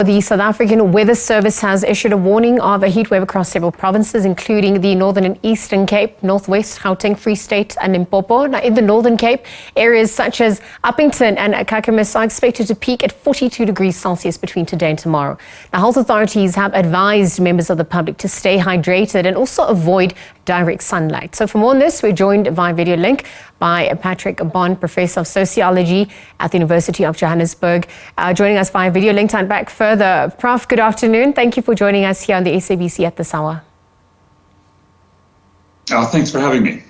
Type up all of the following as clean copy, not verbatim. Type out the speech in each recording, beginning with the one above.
The South African Weather Service has issued a warning of a heatwave across several provinces, including the Northern and Eastern Cape, Northwest, Gauteng, Free State and Limpopo. Now, in the Northern Cape, areas such as Upington and Kakamas are expected to peak at 42 degrees Celsius between today and tomorrow. Now, health authorities have advised members of the public to stay hydrated and also avoid direct sunlight. So for more on this, we're joined via video link by Patrick Bond, Professor of Sociology at the University of Johannesburg, joining us via video link to unpack further. Prof, good afternoon. Thank you for joining us here on the SABC at this hour. Thanks for having me.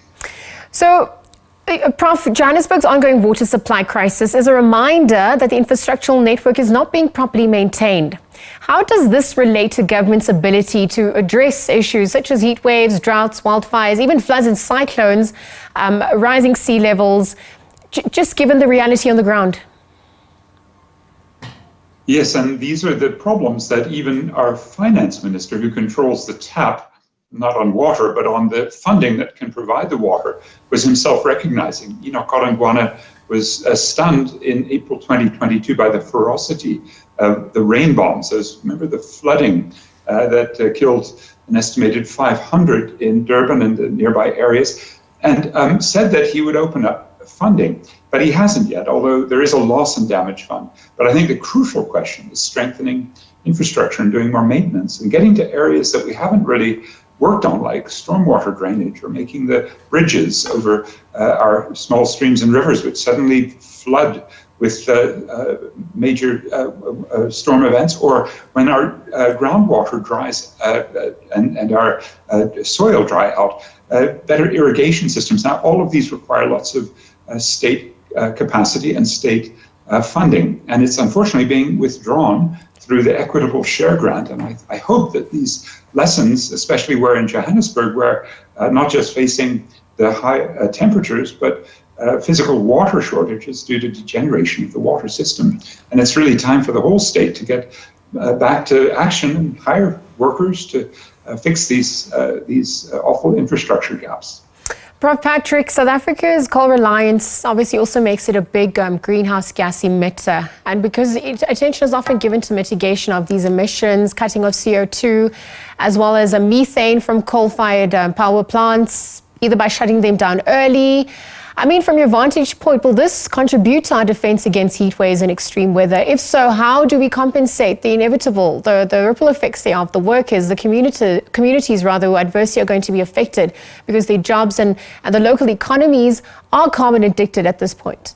So, Prof, Johannesburg's ongoing water supply crisis is a reminder that the infrastructural network is not being properly maintained. How does this relate to government's ability to address issues such as heat waves, droughts, wildfires, even floods and cyclones, rising sea levels, just given the reality on the ground? Yes, and these are the problems that even our finance minister, who controls the tap, not on water, but on the funding that can provide the water, was himself recognizing. Was stunned in April 2022 by the ferocity of the rain bombs. Remember the flooding that killed an estimated 500 in Durban and the nearby areas, and said that he would open up funding. But he hasn't yet, although there is a loss and damage fund. But I think the crucial question is strengthening infrastructure and doing more maintenance and getting to areas that we haven't really worked on, like stormwater drainage or making the bridges over our small streams and rivers, which suddenly flood with major storm events, or when our groundwater dries and our soil dry out, better irrigation systems. Now, all of these require lots of state capacity and state funding, and it's unfortunately being withdrawn through the equitable share grant. And I hope that these lessons, especially where in Johannesburg, where not just facing the high temperatures, but physical water shortages due to degeneration of the water system. And it's really time for the whole state to get back to action and hire workers to fix these awful infrastructure gaps. Prof Patrick, South Africa's coal reliance obviously also makes it a big greenhouse gas emitter. And because attention is often given to mitigation of these emissions, cutting of CO2, as well as methane from coal-fired power plants, either by shutting them down early. I mean, from your vantage point, will this contribute to our defense against heat waves and extreme weather? If so, how do we compensate the inevitable, the ripple effects of the workers, the communities rather, who adversely are going to be affected because their jobs and the local economies are carbon addicted at this point?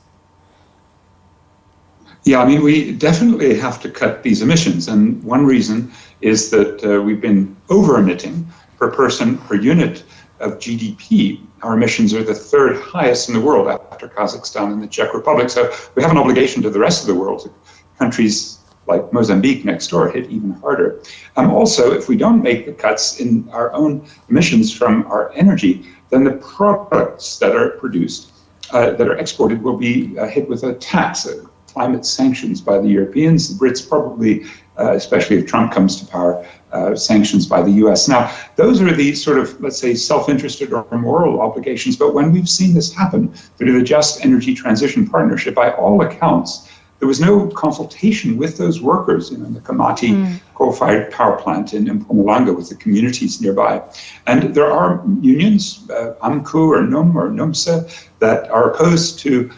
Yeah, I mean, we definitely have to cut these emissions. And one reason is that we've been over-emitting per person per unit of GDP. Our emissions are the third highest in the world after Kazakhstan and the Czech Republic. So we have an obligation to the rest of the world. Countries like Mozambique next door hit even harder. Also, if we don't make the cuts in our own emissions from our energy, then the products that are produced, that are exported, will be hit with a tax, climate sanctions by the Europeans, the Brits probably, especially if Trump comes to power, sanctions by the US. Now, those are the sort of, let's say, self-interested or moral obligations. But when we've seen this happen through the Just Energy Transition Partnership, by all accounts, there was no consultation with those workers, in the Komati coal-fired power plant in Mpumalanga with the communities nearby. And there are unions, AMCU or NUM or NUMSA, that are opposed to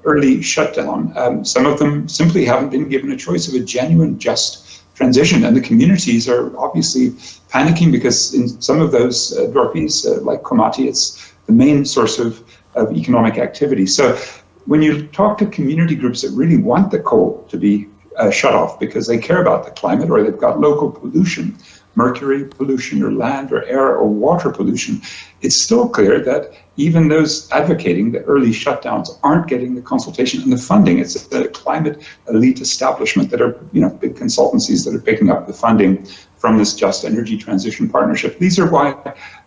early shutdown. Some of them simply haven't been given a choice of a genuine, just transition, and the communities are obviously panicking because in some of those dorpies, like Komati, it's the main source of economic activity. So when you talk to community groups that really want the coal to be shut off because they care about the climate, or they've got local pollution, mercury pollution or land or air or water pollution, it's still clear that even those advocating the early shutdowns aren't getting the consultation and the funding. It's the climate elite establishment that are, big consultancies that are picking up the funding from this Just Energy Transition Partnership. These are why,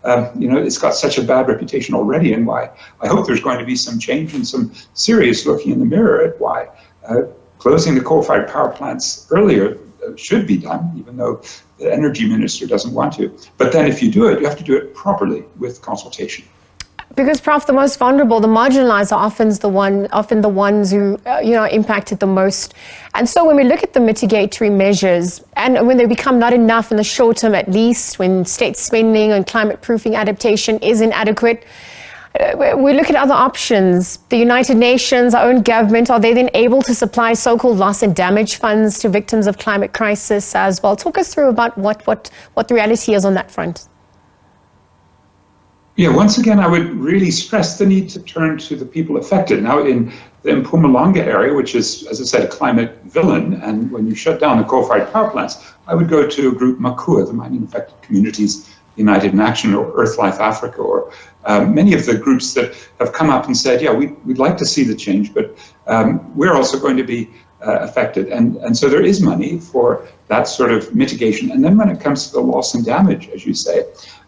it's got such a bad reputation already, and why I hope there's going to be some change and some serious looking in the mirror at why closing the coal-fired power plants earlier should be done, even though the energy minister doesn't want to. But then if you do it, you have to do it properly with consultation. Because, Prof, the most vulnerable, the marginalized are often the ones who, are impacted the most. And so when we look at the mitigatory measures, and when they become not enough in the short term at least, when state spending on climate proofing adaptation is inadequate, we look at other options. The United Nations, our own government, are they then able to supply so-called loss and damage funds to victims of climate crisis as well? Talk us through about what the reality is on that front. Yeah, once again, I would really stress the need to turn to the people affected. Now, in the Mpumalanga area, which is, as I said, a climate villain, and when you shut down the coal-fired power plants, I would go to a group, MAKUA, the Mining Affected Communities United in Action, or Earth Life Africa, or many of the groups that have come up and said, yeah, we'd like to see the change, but we're also going to be affected. And so there is money for that sort of mitigation. And then when it comes to the loss and damage, as you say,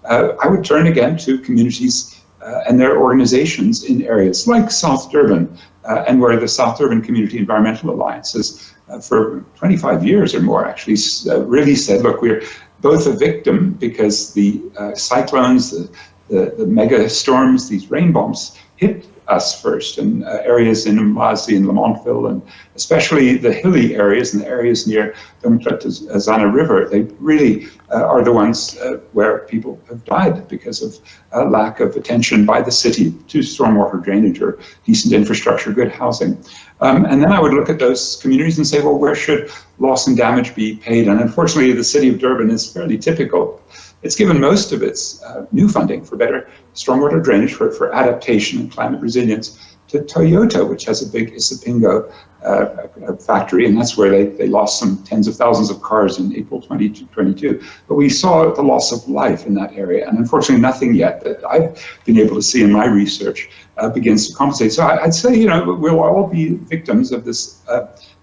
I would turn again to communities and their organizations in areas like South Durban, and where the South Durban Community Environmental Alliance has, for 25 years or more, actually really said, look, we're both a victim because the cyclones, the mega storms, these rain bombs hit us first, and areas in Mlazi and Lamontville, and especially the hilly areas and the areas near the Mqetazana River, they really are the ones where people have died because of lack of attention by the city to stormwater drainage or decent infrastructure, good housing. And then I would look at those communities and say, well, where should loss and damage be paid? And unfortunately, the city of Durban is fairly typical. It's given most of its new funding for better stormwater drainage for adaptation and climate resilience to Toyota, which has a big Isipingo factory, and that's where they lost some tens of thousands of cars in April 2022. But we saw the loss of life in that area, and unfortunately nothing yet that I've been able to see in my research begins to compensate. So I'd say, we'll all be victims of this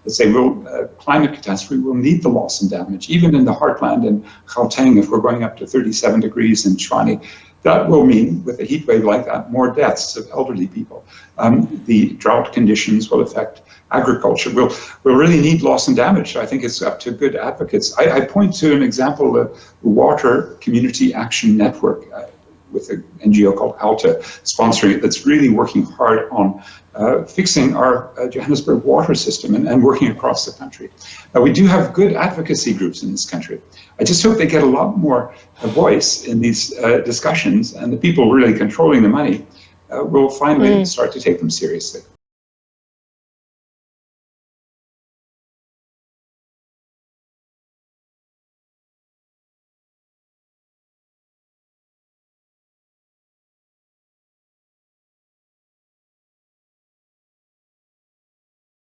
let's say, climate catastrophe will need the loss and damage. Even in the heartland in Gauteng, if we're going up to 37 degrees in Tshwane, that will mean, with a heat wave like that, more deaths of elderly people. The drought conditions will affect agriculture. We'll really need loss and damage. So I think it's up to good advocates. I point to an example, the Water Community Action Network, with an NGO called ALTA sponsoring it, that's really working hard on fixing our Johannesburg water system and working across the country. We do have good advocacy groups in this country. I just hope they get a lot more voice in these discussions, and the people really controlling the money will finally start to take them seriously.